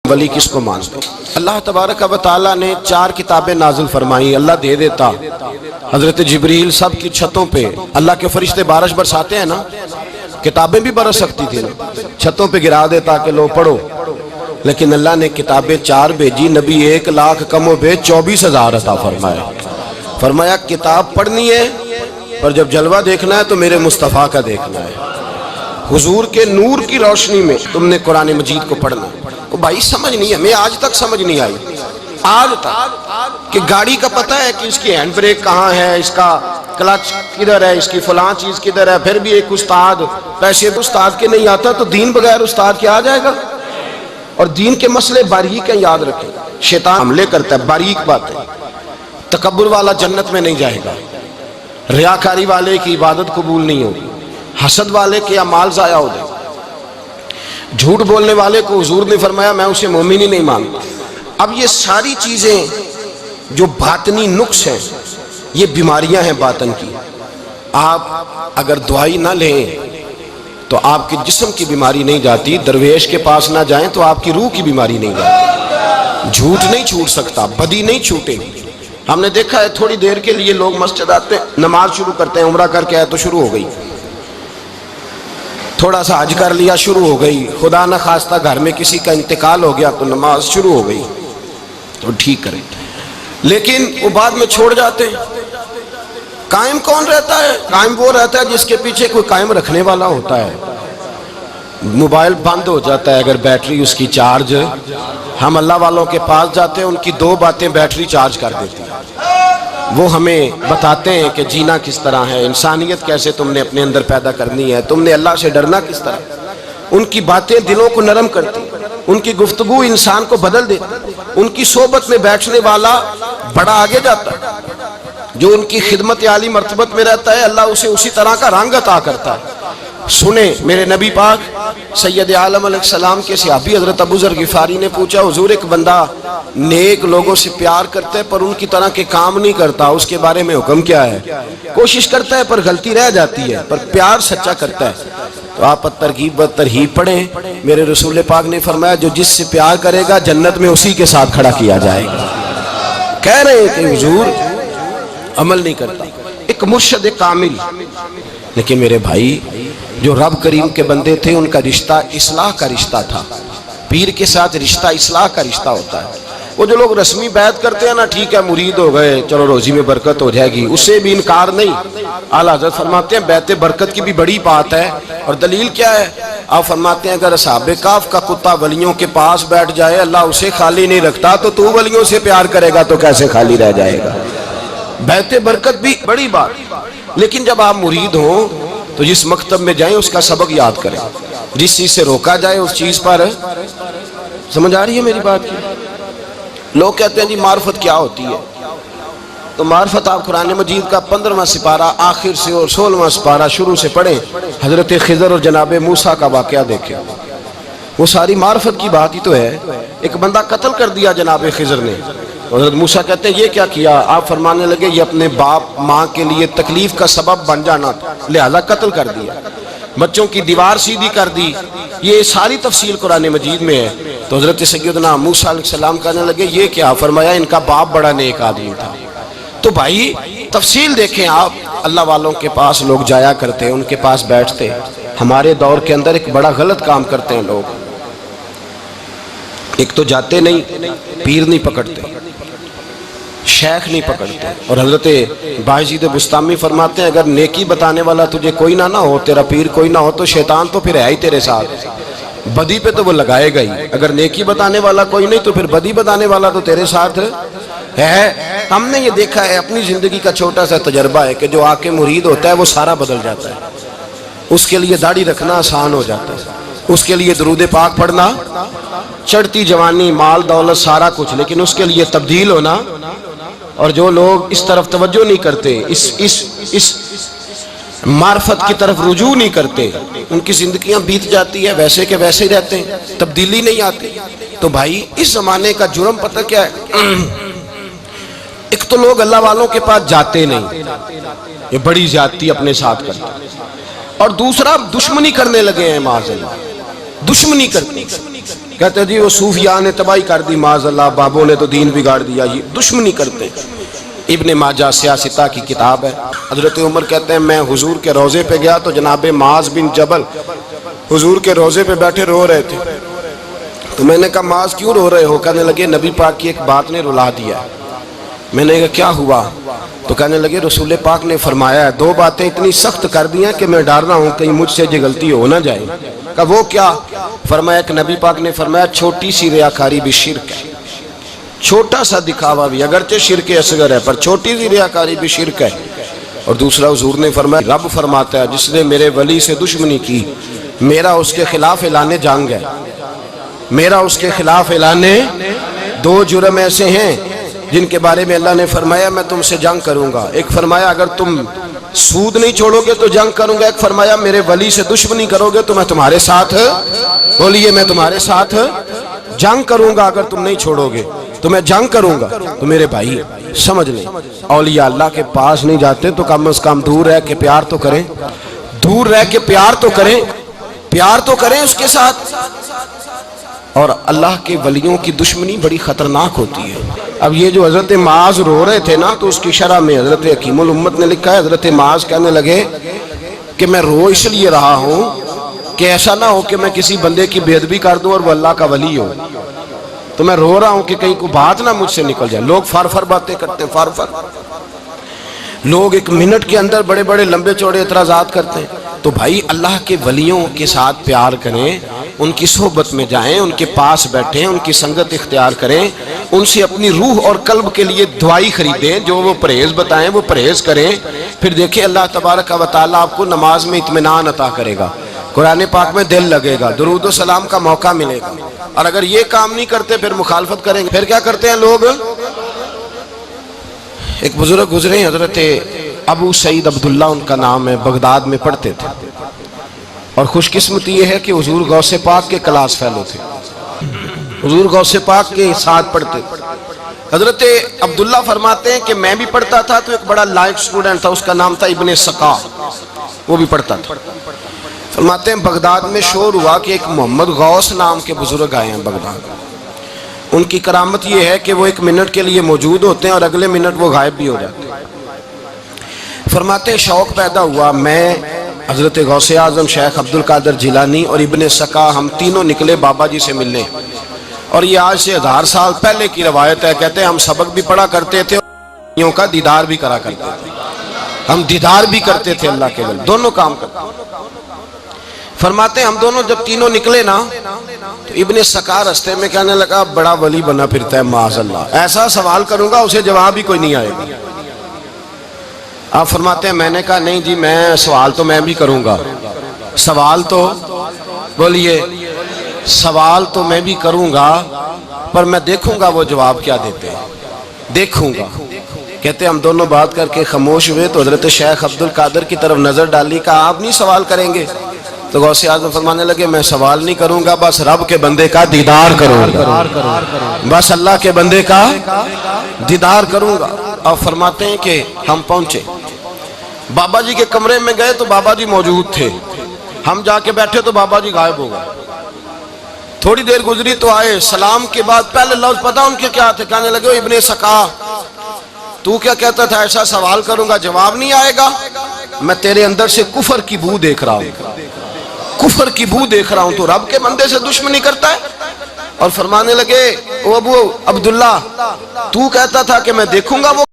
ولی کس کو مانتے؟ اللہ تبارک و تعالیٰ نے 4 کتابیں نازل فرمائی، اللہ دے دیتا حضرت جبریل سب کی چھتوں پہ، اللہ کے فرشتے بارش برساتے ہیں نا، کتابیں بھی برس سکتی تھی نا، چھتوں پہ گرا دیتا کہ لو پڑھو، لیکن اللہ نے کتابیں 4 بھیجی، نبی 1 لاکھ کم و بیش 24,000 عطا فرمایا۔ فرمایا کتاب پڑھنی ہے پر جب جلوہ دیکھنا ہے تو میرے مصطفیٰ کا دیکھنا ہے، حضور کے نور کی روشنی میں تم نے قرآن مجید کو پڑھنا ہے۔ وہ بھائی سمجھ نہیں ہے، میں آج تک سمجھ نہیں آئی، آج تک کہ گاڑی کا پتہ ہے کہ اس کی ہینڈ بریک کہاں ہے، اس کا کلچ کدھر ہے، اس کی فلاں چیز کدھر ہے، پھر بھی ایک استاد پیسے استاد کے نہیں آتا تو دین بغیر استاد کے آ جائے گا۔ اور دین کے مسئلے باریک ہیں، یاد رکھیں، شیطان حملے کرتا ہے، باریک بات ہے۔ تکبر والا جنت میں نہیں جائے گا، ریاکاری والے کی عبادت قبول نہیں ہوگی، حسد والے کے اعمال ضائع ہو جائے، جھوٹ بولنے والے کو حضور نے فرمایا میں اسے مومن ہی نہیں مانتا۔ اب یہ ساری چیزیں جو باطنی نقص ہیں، یہ بیماریاں ہیں باطن کی۔ آپ اگر دوائی نہ لیں تو آپ کے جسم کی بیماری نہیں جاتی، درویش کے پاس نہ جائیں تو آپ کی روح کی بیماری نہیں جاتی۔ جھوٹ نہیں چھوٹ سکتا، بدی نہیں چھوٹے گی۔ ہم نے دیکھا ہے تھوڑی دیر کے لیے لوگ مسجد آتے ہیں، نماز شروع کرتے ہیں، عمرہ کر کے آئے تو شروع ہو گئی، تھوڑا سا حج کر لیا شروع ہو گئی، خدا نہ خواستہ گھر میں کسی کا انتقال ہو گیا تو نماز شروع ہو گئی، تو ٹھیک کریں، لیکن وہ بعد میں چھوڑ جاتے ہیں۔ قائم کون رہتا ہے؟ قائم وہ رہتا ہے جس کے پیچھے کوئی قائم رکھنے والا ہوتا ہے۔ موبائل بند ہو جاتا ہے اگر بیٹری اس کی چارج، ہم اللہ والوں کے پاس جاتے ہیں، ان کی 2 باتیں بیٹری چارج کر دیتی ہیں، وہ ہمیں بتاتے ہیں کہ جینا کس طرح ہے، انسانیت کیسے تم نے اپنے اندر پیدا کرنی ہے، تم نے اللہ سے ڈرنا کس طرح۔ ان کی باتیں دلوں کو نرم کرتی، ان کی گفتگو انسان کو بدل دیتی، ان کی صحبت میں بیٹھنے والا بڑا آگے جاتا ہے، جو ان کی خدمت عالی مرتبت میں رہتا ہے اللہ اسے اسی طرح کا رنگ عطا کرتا ہے۔ سنیں میرے نبی پاک سید عالم علیہ السلام کے صحابی حضرت ابو ذر غفاری نے پوچھا حضور ایک بندہ نیک لوگوں سے پیار کرتا ہے پر ان کی طرح کے کام نہیں کرتا، اس کے بارے میں حکم کیا ہے؟ کوشش کرتا ہے پر غلطی رہ جاتی ہے، پر پیار سچا کرتا ہے۔ تو آپ ترغیب و ترہیب پڑھیں، میرے رسول پاک نے فرمایا جو جس سے پیار کرے گا جنت میں اسی کے ساتھ کھڑا کیا جائے گا۔ کہہ رہے ہیں کہ حضور عمل نہیں کرتا، ایک مرشد کامل، لیکن میرے بھائی جو رب کریم کے بندے تھے ان کا رشتہ اصلاح کا رشتہ تھا، پیر کے ساتھ رشتہ اصلاح کا رشتہ ہوتا ہے۔ وہ جو لوگ رسمی بیعت کرتے ہیں نا، ٹھیک ہے مرید ہو گئے چلو روزی میں برکت ہو جائے گی، اس سے بھی انکار نہیں۔ اعلیٰ حضرت فرماتے ہیں بیعت برکت کی بھی بڑی بات ہے، اور دلیل کیا ہے؟ آپ فرماتے ہیں اگر اصحاب کہف کا کتا ولیوں کے پاس بیٹھ جائے اللہ اسے خالی نہیں رکھتا، تو ولیوں سے پیار کرے گا تو کیسے خالی رہ جائے گا؟ بیعت برکت بھی بڑی بات، لیکن جب آپ مرید ہوں تو جس مکتب میں جائیں اس کا سبق یاد کریں، جس چیز سے روکا جائے اس چیز پر، سمجھ آ رہی ہے میری بات کی؟ لوگ کہتے ہیں جی معرفت کیا ہوتی ہے، تو معرفت آپ قرآن مجید کا 15واں سپارہ آخر سے اور 16واں سپارہ شروع سے پڑھیں، حضرت خضر اور جناب موسیٰ کا واقعہ دیکھیں، وہ ساری معرفت کی بات ہی تو ہے۔ ایک بندہ قتل کر دیا جناب خضر نے، حضرت موسیٰ کہتے ہیں یہ کیا کیا؟ آپ فرمانے لگے یہ اپنے باپ ماں کے لیے تکلیف کا سبب بن جانا تھا لہذا قتل کر دیا، بچوں کی دیوار سیدھی کر دی، یہ ساری تفصیل قرآن مجید میں ہے۔ تو حضرت سیدنا موسیٰ علیہ السلام کہنے لگے یہ کیا؟ فرمایا ان کا باپ بڑا نیک آدمی تھا۔ تو بھائی تفصیل دیکھیں آپ، اللہ والوں کے پاس لوگ جایا کرتے، ان کے پاس بیٹھتے۔ ہمارے دور کے اندر ایک بڑا غلط کام کرتے ہیں لوگ، ایک تو جاتے نہیں، پیر نہیں پکڑتے، شیخ نہیں پکڑتے، اور حضرت باجید بستامی فرماتے ہیں اگر نیکی بتانے والا تجھے کوئی نہ ہو، تیرا پیر کوئی نہ ہو، تو شیطان تو پھر ہے ہی تیرے ساتھ، بدی پہ تو وہ لگائے گا ہی۔ اگر نیکی بتانے والا کوئی نہیں تو پھر بدی بتانے والا تو تیرے ساتھ ہے۔ ہم نے یہ دیکھا ہے، اپنی زندگی کا چھوٹا سا تجربہ ہے کہ جو آ کے مرید ہوتا ہے وہ سارا بدل جاتا ہے، اس کے لیے داڑھی رکھنا آسان ہو جاتا ہے، اس کے لیے درود پاک پڑھنا، چڑھتی جوانی مال دولت سارا کچھ، لیکن اس کے لیے تبدیل ہونا۔ اور جو لوگ اس طرف توجہ نہیں کرتے، اس معرفت کی طرف رجوع نہیں کرتے، ان کی زندگیاں بیت جاتی ہے ویسے کہ ویسے ہی رہتے ہیں، تبدیلی نہیں آتی۔ تو بھائی اس زمانے کا جرم پتہ کیا ہے؟ ایک تو لوگ اللہ والوں کے پاس جاتے نہیں، یہ بڑی زیادتی اپنے ساتھ کرتے، اور دوسرا دشمنی کرنے لگے ہیں، معاذ اللہ دشمنی کرتے کہ کہتے جی وہ صوفیاء نے تباہی کر دی معاذ اللہ، بابوں نے تو دین بگاڑ دیا، یہ دشمنی کرتے ہیں۔ ابن ماجہ سیاستہ کی کتاب ہے۔ حضرت عمر کہتے ہیں میں حضور کے روضے پہ گیا تو جناب معاذ بن جبل حضور کے روضے پہ بیٹھے رو رہے تھے، تو میں نے کہا معاذ کیوں رو رہے ہو؟ کہنے لگے نبی پاک کی ایک بات نے رلا دیا۔ میں نے کہا کیا ہوا؟ تو کہنے لگے رسول پاک نے فرمایا ہے دو باتیں اتنی سخت کر دی ہیں کہ میں ڈر رہا ہوں کہیں مجھ سے یہ غلطی ہو نہ جائے۔ کہا وہ کیا؟ فرمایا کہ نبی پاک نے فرمایا چھوٹی سی ریاکاری بھی شرک ہے، چھوٹا سا دکھاوا بھی اگرچہ شرک اصغر ہے پر چھوٹی سی ریاکاری بھی شرک ہے۔ اور دوسرا حضور نے فرمایا رب فرماتا ہے جس نے میرے ولی سے دشمنی کی میرا اس کے خلاف اعلان جنگ ہے، میرا اس کے خلاف اعلان۔ دو جرم ایسے ہیں جن کے بارے میں اللہ نے فرمایا میں تم سے جنگ کروں گا، ایک فرمایا اگر تم سود نہیں چھوڑو گے تو جنگ کروں گا، ایک فرمایا میرے ولی سے دشمنی کرو گے تو میں تمہارے ساتھ، بولیے میں تمہارے ساتھ جنگ کروں گا، اگر تم نہیں چھوڑو گے تو میں جنگ کروں گا۔ تو میرے بھائی سمجھ لیں اولیاء اللہ کے پاس نہیں جاتے تو کم از کم دور رہ کے پیار تو کریں، دور رہ کے پیار تو کریں، پیار تو کریں اس کے ساتھ۔ اور اللہ کے ولیوں کی دشمنی بڑی خطرناک ہوتی ہے۔ اب یہ جو حضرت معاذ رو رہے تھے نا تو اس کی شرح میں حضرت حکیم الامت نے لکھا ہے حضرت معاذ کہنے لگے کہ میں رو اس لیے رہا ہوں کہ ایسا نہ ہو کہ میں کسی بندے کی بے ادبی کر دوں اور وہ اللہ کا ولی ہو، تو میں رو رہا ہوں کہ کہیں کوئی بات نہ مجھ سے نکل جائے۔ لوگ فار فار باتیں کرتے ہیں، فار فار لوگ ایک منٹ کے اندر بڑے بڑے لمبے چوڑے اعتراضات کرتے ہیں۔ تو بھائی اللہ کے ولیوں کے ساتھ پیار کریں، ان کی صحبت میں جائیں، ان کے پاس بیٹھیں، ان کی سنگت اختیار کریں، ان سے اپنی روح اور قلب کے لیے دعائی خریدیں، جو وہ پرہیز بتائیں وہ پرہیز کریں، پھر دیکھیں اللہ تبارک و تعالیٰ آپ کو نماز میں اطمینان عطا کرے گا، قرآن پاک میں دل لگے گا، درود و سلام کا موقع ملے گا۔ اور اگر یہ کام نہیں کرتے پھر مخالفت کریں گے۔ پھر کیا کرتے ہیں لوگ؟ ایک بزرگ گزرے ہیں حضرت ابو سعید عبداللہ ان کا نام ہے، بغداد میں پڑھتے تھے، اور خوش قسمتی یہ ہے کہ حضور غوث پاک کے کلاس فیلو تھے، حضور غوث پاک کے ساتھ پڑھتے تھے۔ حضرت عبداللہ فرماتے ہیں کہ میں بھی پڑھتا تھا تو ایک بڑا لائق سٹوڈنٹ تھا، اس کا نام تھا ابن سقا، وہ بھی پڑھتا تھا۔ فرماتے ہیں بغداد میں شور ہوا کہ ایک محمد غوث نام کے بزرگ آئے ہیں بغداد۔ ان کی کرامت یہ ہے کہ وہ ایک منٹ کے لیے موجود ہوتے ہیں اور اگلے منٹ وہ غائب بھی ہو جاتے ہیں۔ فرماتے ہیں شوق پیدا ہوا، میں حضرت غوث اعظم شیخ عبد القادر جیلانی اور ابن سقا ہم تینوں نکلے بابا جی سے ملنے، اور یہ آج سے 1000 سال پہلے کی روایت ہے۔ کہتے ہیں ہم سبق بھی پڑھا کرتے تھے اور کا دیدار بھی کرا کرتے تھے، ہم دیدار بھی کرتے تھے اللہ کے ولی، دونوں کام کرتے۔ فرماتے ہیں ہم دونوں جب تینوں نکلے نا تو ابن سقا رستے میں کہنے لگا بڑا ولی بنا پھرتا ہے معاذ اللہ، ایسا سوال کروں گا اسے جواب ہی کوئی نہیں آئے گا۔ آپ فرماتے ہیں میں نے کہا نہیں جی میں سوال تو میں بھی کروں گا، سوال تو بولیے سوال تو میں بھی کروں گا، پر میں دیکھوں گا وہ جواب کیا دیتے ہیں، دیکھوں گا۔ کہتے ہیں ہم دونوں بات کر کے خاموش ہوئے تو حضرت شیخ عبد القادر کی طرف نظر ڈالی، کہا آپ نہیں سوال کریں گے؟ تو غوث اعظم فرمانے لگے میں سوال نہیں کروں گا، بس رب کے بندے کا دیدار کروں گا، بس اللہ کے بندے کا دیدار کروں گا۔ اور فرماتے ہیں کہ ہم پہنچے بابا جی کے کمرے میں، گئے تو بابا جی موجود تھے، ہم جا کے بیٹھے تو بابا جی غائب ہو گئے۔ تھوڑی دیر گزری تو آئے، سلام کے بعد پہلے لفظ پتہ ان کے کیا تھے؟ کہنے لگے ابن سقا تو کیا کہتا تھا ایسا سوال کروں گا جواب نہیں آئے گا؟ میں تیرے اندر سے کفر کی بو دیکھ رہا ہوں، کفر کی بو دیکھ رہا ہوں، تو رب کے بندے سے دشمنی کرتا ہے؟ اور فرمانے لگے او ابو عبداللہ تو کہتا تھا کہ میں دیکھوں گا وہ